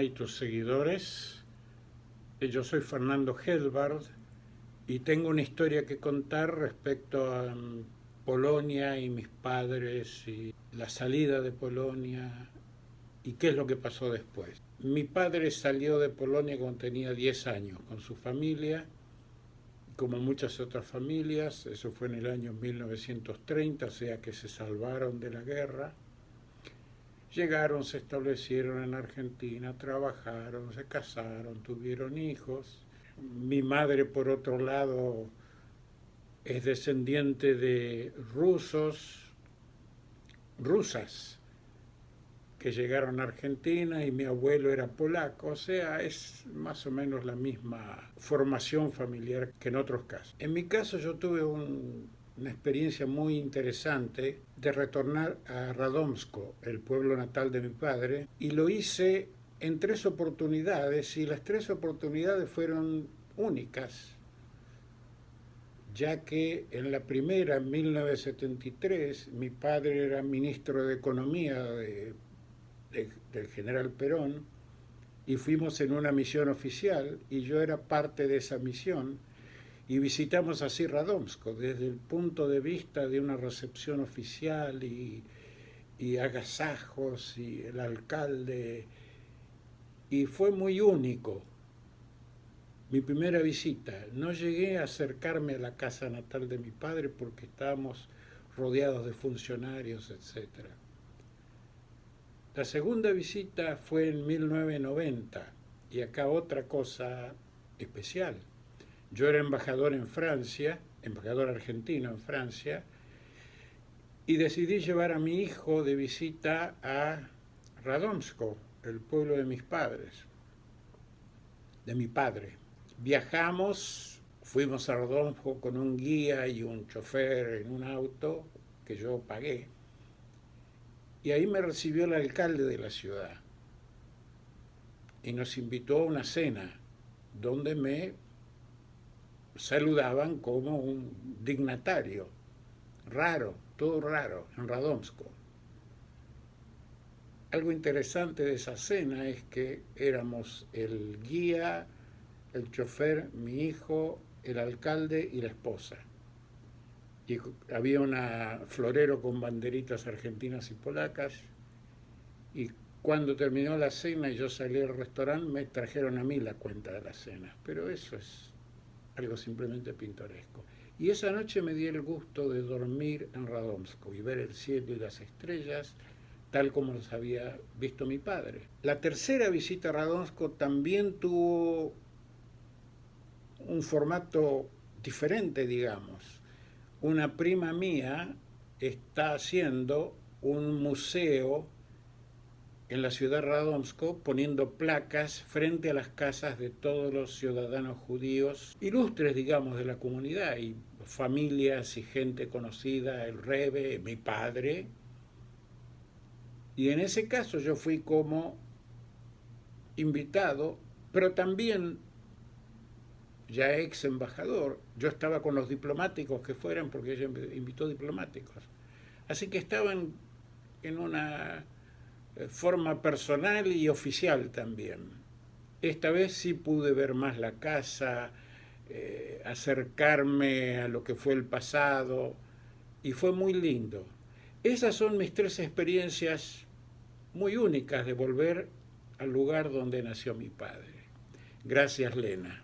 y tus seguidores. Yo soy Fernando Helbard y tengo una historia que contar respecto a Polonia y mis padres y la salida de Polonia y qué es lo que pasó después. Mi padre salió de Polonia cuando tenía 10 años con su familia, como muchas otras familias. Eso fue en el año 1930, o sea que se salvaron de la guerra. Llegaron, se establecieron en Argentina, trabajaron, se casaron, tuvieron hijos. Mi madre, por otro lado, es descendiente de rusas, que llegaron a Argentina, y mi abuelo era polaco, o sea, es más o menos la misma formación familiar que en otros casos. En mi caso yo tuve una experiencia muy interesante de retornar a Radomsko, el pueblo natal de mi padre, y lo hice en 3 oportunidades, y las 3 oportunidades fueron únicas, ya que en la primera, en 1973, mi padre era ministro de Economía del general Perón, y fuimos en una misión oficial, y yo era parte de esa misión, y visitamos así Radomsko desde el punto de vista de una recepción oficial y agasajos y el alcalde, y fue muy único. Mi primera visita, no llegué a acercarme a la casa natal de mi padre porque estábamos rodeados de funcionarios, etc. La segunda visita fue en 1990, y acá otra cosa especial. Yo era embajador en Francia, embajador argentino en Francia, y decidí llevar a mi hijo de visita a Radomsko, el pueblo de mis padres, de mi padre. Viajamos, fuimos a Radomsko con un guía y un chofer en un auto que yo pagué, y ahí me recibió el alcalde de la ciudad y nos invitó a una cena donde me saludaban como un dignatario. Raro, todo raro, en Radomsko. Algo interesante de esa cena es que éramos el guía, el chofer, mi hijo, el alcalde y la esposa. Y había un florero con banderitas argentinas y polacas, y cuando terminó la cena y yo salí del restaurante, me trajeron a mí la cuenta de la cena. Pero eso es algo simplemente pintoresco. Y esa noche me di el gusto de dormir en Radomsko y ver el cielo y las estrellas tal como los había visto mi padre. La tercera visita a Radomsko también tuvo un formato diferente, digamos. Una prima mía está haciendo un museo en la ciudad de Radomsko, poniendo placas frente a las casas de todos los ciudadanos judíos ilustres, digamos, de la comunidad, y familias y gente conocida, el Rebbe, mi padre. Y en ese caso yo fui como invitado, pero también ya ex embajador. Yo estaba con los diplomáticos que fueran, porque ella invitó diplomáticos. Así que estaban en una forma personal y oficial también. Esta vez sí pude ver más la casa, acercarme a lo que fue el pasado, y fue muy lindo. Esas son mis 3 experiencias muy únicas de volver al lugar donde nació mi padre. Gracias, Lena.